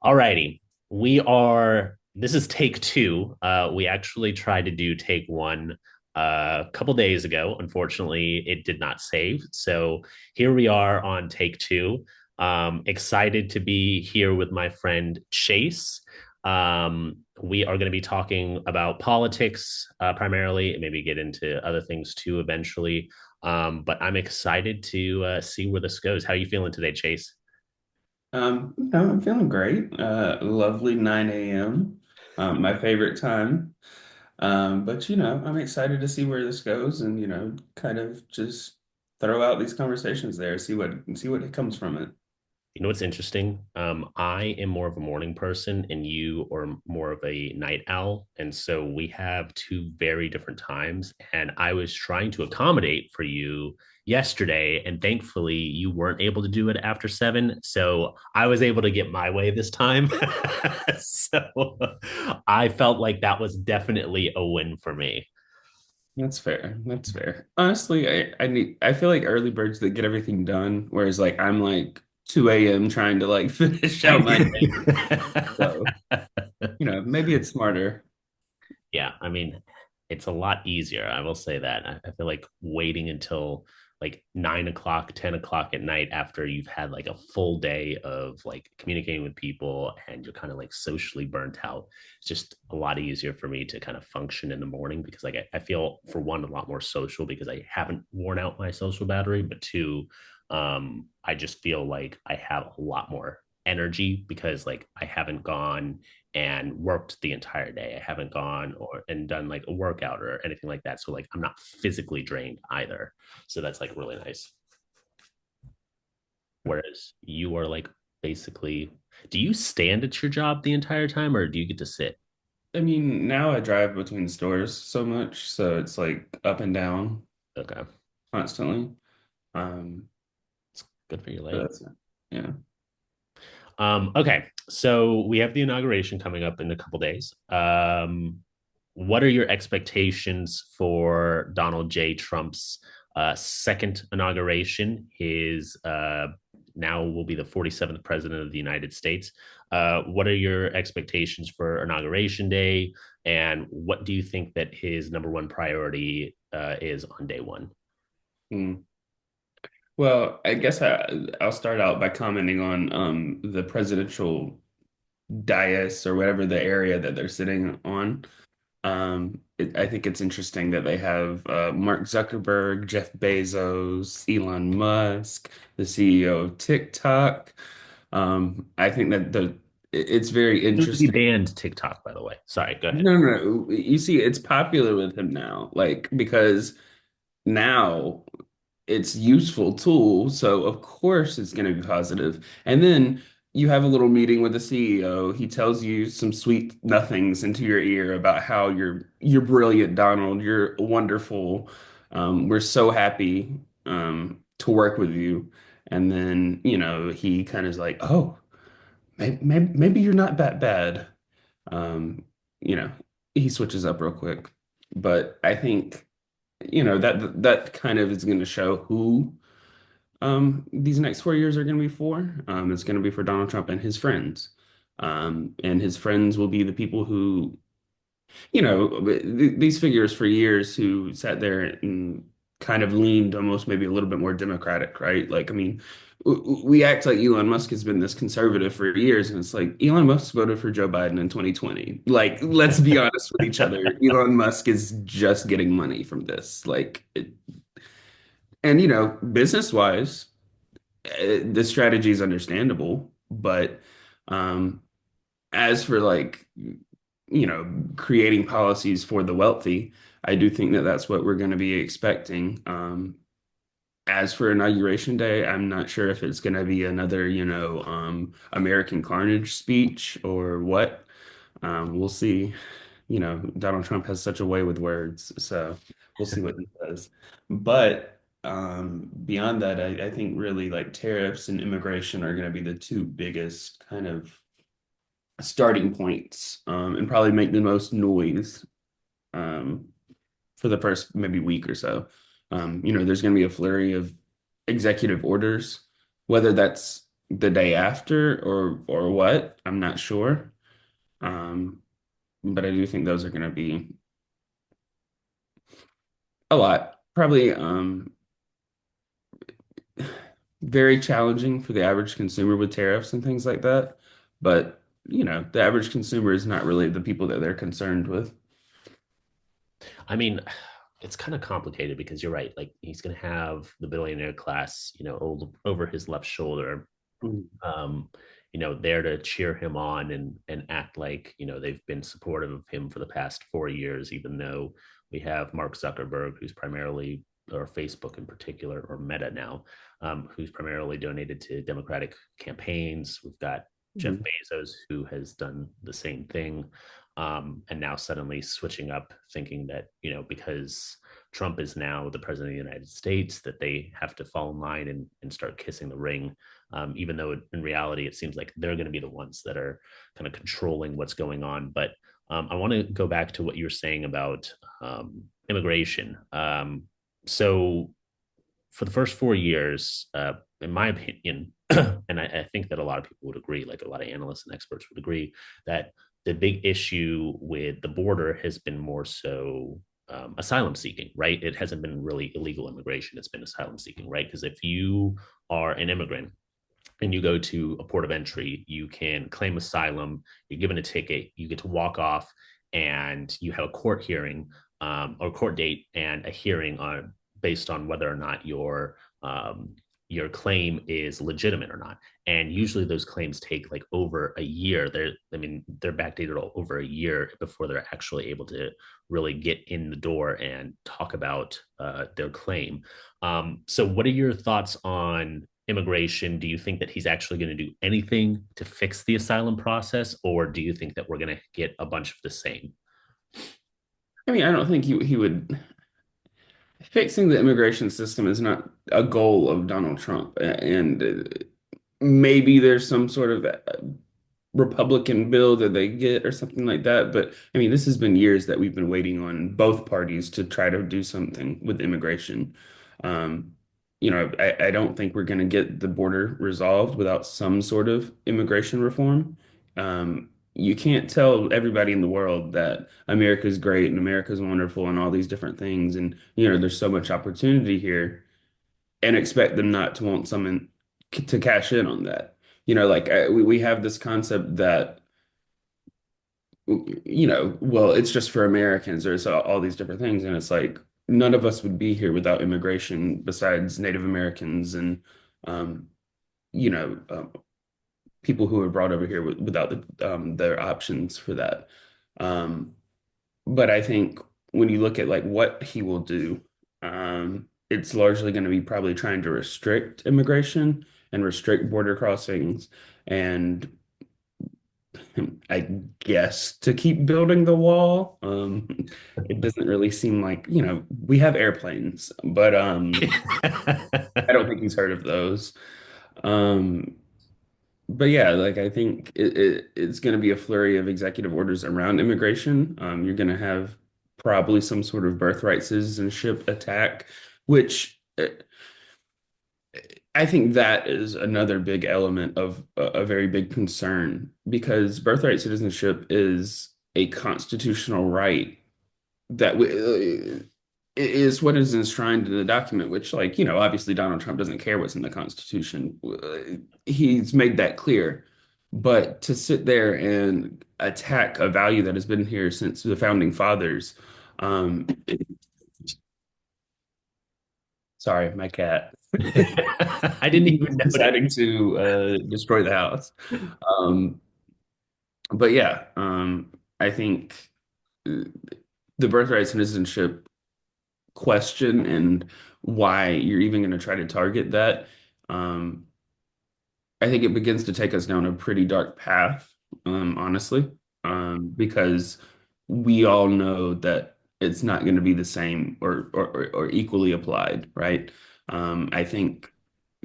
Alrighty. This is take two. We actually tried to do take one a couple days ago. Unfortunately, it did not save. So here we are on take two. Excited to be here with my friend Chase. We are going to be talking about politics primarily, and maybe get into other things too eventually. But I'm excited to see where this goes. How are you feeling today, Chase? No, I'm feeling great. Lovely 9 a.m. My favorite time. But I'm excited to see where this goes and kind of just throw out these conversations there, see what comes from it. You know what's interesting? I am more of a morning person, and you are more of a night owl. And so we have two very different times. And I was trying to accommodate for you yesterday, and thankfully you weren't able to do it after 7. So I was able to get my way this time. So I felt like that was definitely a win for me. That's fair. That's fair. Honestly, I feel like early birds that get everything done, whereas like I'm like 2 a.m. trying to like finish out my day. So, maybe it's smarter. Yeah, I mean, it's a lot easier. I will say that. I feel like waiting until like 9 o'clock, 10 o'clock at night after you've had like a full day of like communicating with people and you're kind of like socially burnt out. It's just a lot easier for me to kind of function in the morning because like I feel for one a lot more social because I haven't worn out my social battery, but two, I just feel like I have a lot more energy because like I haven't gone and worked the entire day. I haven't gone or and done like a workout or anything like that. So like I'm not physically drained either. So that's like really nice. Whereas you are like basically, do you stand at your job the entire time or do you get to sit? I mean, now I drive between stores so much, so it's like up and down Okay. constantly. Um, Good for your but leg. that's yeah. Okay. So we have the inauguration coming up in a couple days. What are your expectations for Donald J. Trump's second inauguration? His now will be the 47th president of the United States. What are your expectations for inauguration day? And what do you think that his number one priority is on day one? Hmm. Well, I guess I'll start out by commenting on the presidential dais or whatever the area that they're sitting on. I think it's interesting that they have Mark Zuckerberg, Jeff Bezos, Elon Musk, the CEO of TikTok. I think that it's very Soon to be interesting. banned TikTok, by the way. Sorry, go ahead. No, no, no. You see, it's popular with him now, like because now it's useful tool, so of course it's going to be positive. And then you have a little meeting with the CEO. He tells you some sweet nothings into your ear about how you're brilliant, Donald. You're wonderful. We're so happy to work with you. And then, he kind of is like, oh, maybe you're not that bad. Um, you know, he switches up real quick. But I think, that kind of is going to show who these next 4 years are going to be for. It's going to be for Donald Trump and his friends. And his friends will be the people who, these figures for years who sat there and kind of leaned almost maybe a little bit more democratic, right? Like, I mean, we act like Elon Musk has been this conservative for years, and it's like Elon Musk voted for Joe Biden in 2020. Like, let's be honest with each other. Elon Musk is just getting money from this. And business wise, the strategy is understandable, but um, as for like, creating policies for the wealthy, I do think that that's what we're going to be expecting. As for Inauguration Day, I'm not sure if it's going to be another, American Carnage speech or what. We'll see. Donald Trump has such a way with words, so we'll see what he does. But beyond that, I think really like tariffs and immigration are going to be the two biggest kind of starting points, and probably make the most noise um, for the first maybe week or so. There's going to be a flurry of executive orders, whether that's the day after or what. I'm not sure. Um, but I do think those are going to be a lot. Probably very challenging for the average consumer with tariffs and things like that. But, the average consumer is not really the people that they're concerned with. I mean, it's kind of complicated because you're right. Like he's going to have the billionaire class, over his left shoulder, Mm. um, there to cheer him on and act like they've been supportive of him for the past 4 years, even though we have Mark Zuckerberg, who's primarily, or Facebook in particular, or Meta now, who's primarily donated to Democratic campaigns. We've got Jeff Mhm. Bezos, who has done the same thing, and now suddenly switching up, thinking that because Trump is now the president of the United States, that they have to fall in line and start kissing the ring, even though in reality it seems like they're going to be the ones that are kind of controlling what's going on. But I want to go back to what you were saying about immigration. So for the first 4 years, in my opinion, and I think that a lot of people would agree, like a lot of analysts and experts would agree, that the big issue with the border has been more so asylum seeking, right? It hasn't been really illegal immigration, it's been asylum seeking, right? Because if you are an immigrant and you go to a port of entry, you can claim asylum, you're given a ticket, you get to walk off, and you have a court hearing, or court date and a hearing on based on whether or not your claim is legitimate or not. And usually those claims take like over a year. They're backdated over a year before they're actually able to really get in the door and talk about their claim. So, what are your thoughts on immigration? Do you think that he's actually going to do anything to fix the asylum process, or do you think that we're going to get a bunch of the same? I mean, I don't think he would. Fixing the immigration system is not a goal of Donald Trump. And maybe there's some sort of Republican bill that they get or something like that. But I mean, this has been years that we've been waiting on both parties to try to do something with immigration. Um, I don't think we're going to get the border resolved without some sort of immigration reform. You can't tell everybody in the world that America's great and America's wonderful and all these different things. And, there's so much opportunity here and expect them not to want someone to cash in on that. Like we have this concept that, well, it's just for Americans. There's all these different things. And it's like none of us would be here without immigration besides Native Americans and, um, you know, um, people who were brought over here without their options for that. Um, but I think when you look at like what he will do, it's largely going to be probably trying to restrict immigration and restrict border crossings and I guess to keep building the wall. It doesn't really seem like, we have airplanes, but I don't think he's heard of those. Um, but yeah, like I think it's going to be a flurry of executive orders around immigration. You're going to have probably some sort of birthright citizenship attack, which I think that is another big element of a very big concern because birthright citizenship is a constitutional right that is what is enshrined in the document, which, like, obviously Donald Trump doesn't care what's in the Constitution. He's made that clear. But to sit there and attack a value that has been here since the founding fathers, um, sorry, my cat. I didn't He's even notice. deciding to destroy the house. Um, but yeah, I think uh, the birthright citizenship question and why you're even going to try to target that, um, I think it begins to take us down a pretty dark path, honestly, because we all know that it's not going to be the same or equally applied, right? I think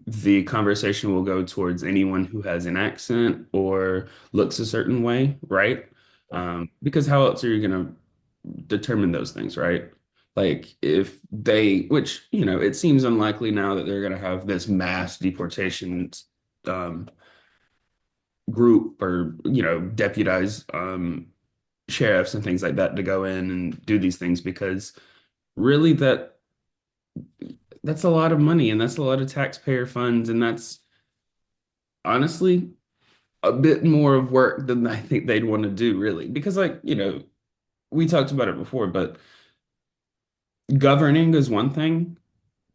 the conversation will go towards anyone who has an accent or looks a certain way, right? Because how else are you going to determine those things, right? Like if they, which, it seems unlikely now that they're going to have this mass deportation group or deputized sheriffs and things like that to go in and do these things because really that's a lot of money and that's a lot of taxpayer funds and that's honestly a bit more of work than I think they'd want to do really because like we talked about it before but governing is one thing,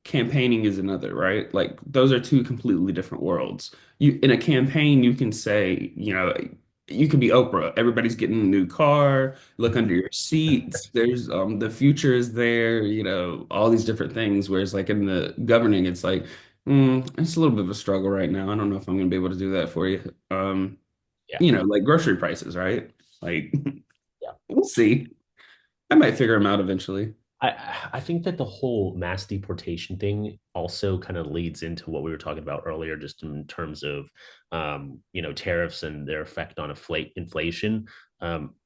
campaigning is another, right? Like those are two completely different worlds. You in a campaign, you can say, you could be Oprah. Everybody's getting a new car. Look under your seats. There's the future is there. All these different things. Whereas like in the governing, it's like, it's a little bit of a struggle right now. I don't know if I'm going to be able to do that for you. Yeah. Like grocery prices, right? Like Yeah. we'll see. I might figure them out eventually. I think that the whole mass deportation thing also kind of leads into what we were talking about earlier, just in terms of tariffs and their effect on inflation.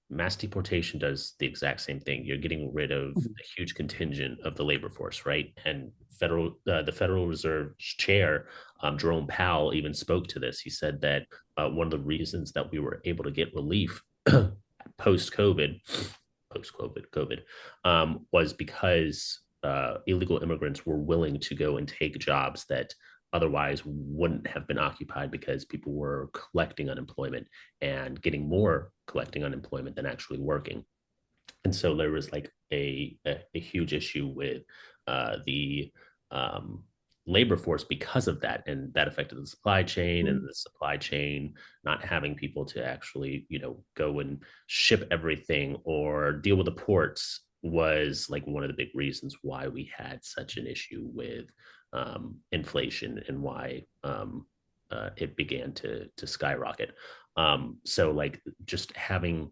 Mass deportation does the exact same thing. You're getting rid of a huge contingent of the labor force, right? And the Federal Reserve chair, Jerome Powell, even spoke to this. He said that one of the reasons that we were able to get relief post COVID, COVID, was because illegal immigrants were willing to go and take jobs that otherwise wouldn't have been occupied because people were collecting unemployment and getting more collecting unemployment than actually working. And so there was like a huge issue with the um, labor force because of that, and that affected the supply chain, and the supply chain not having people to actually go and ship everything or deal with the ports was like one of the big reasons why we had such an issue with inflation and why it began to skyrocket. So like just having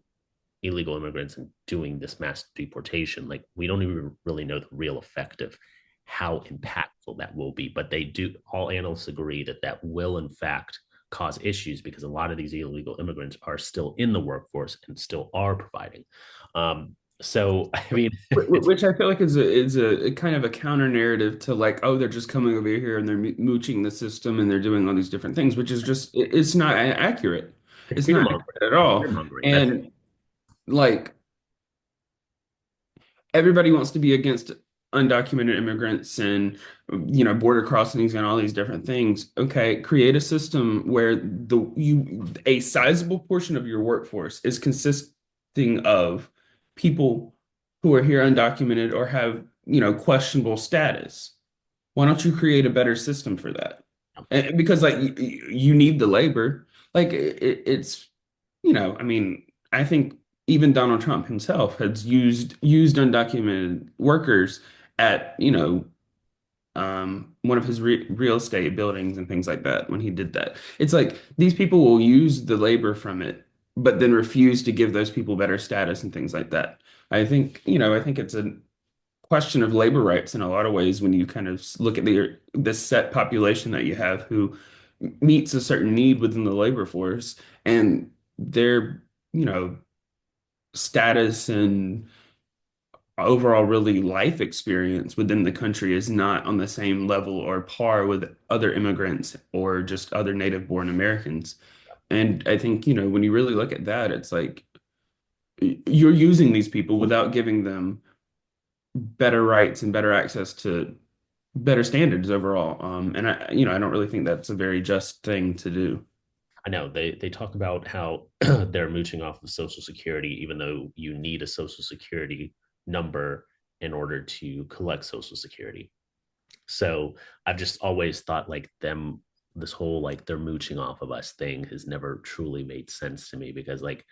illegal immigrants and doing this mass deportation, like we don't even really know the real effect of how impactful that will be. But they do, all analysts agree that that will, in fact, cause issues because a lot of these illegal immigrants are still in the workforce and still are providing. So, I mean, it's Which I feel like is a kind of a counter narrative to like, oh, they're just coming over here and they're mooching the system and they're doing all these different things, which is just it's not accurate. it's It's fear not mongering. accurate at It's all. fear mongering. That's And like everybody wants to be against undocumented immigrants and border crossings and all these different things. Okay, create a system where a sizable portion of your workforce is consisting of people who are here undocumented or have questionable status. Why don't you create a better system for that? And because like you need the labor. Like it's I mean, I think even Donald Trump himself has used undocumented workers at, one of his real estate buildings and things like that when he did that. It's like these people will use the labor from it, but then refuse to give those people better status and things like that. I think it's a question of labor rights in a lot of ways when you kind of look at the set population that you have who meets a certain need within the labor force and their, status and overall really life experience within the country is not on the same level or par with other immigrants or just other native born Americans. And I think, when you really look at that, it's like you're using these people without giving them better rights and better access to better standards overall. And I don't really think that's a very just thing to do. I know they talk about how they're mooching off of Social Security, even though you need a Social Security number in order to collect Social Security. So I've just always thought like this whole like they're mooching off of us thing has never truly made sense to me because like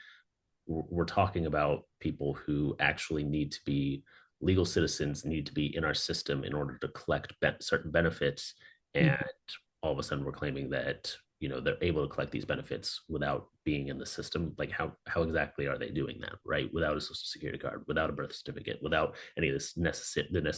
we're talking about people who actually need to be legal citizens, need to be in our system in order to collect certain benefits, and all of a sudden we're claiming that they're able to collect these benefits without being in the system. Like how exactly are they doing that, right? Without a social security card, without a birth certificate, without any of this necessary the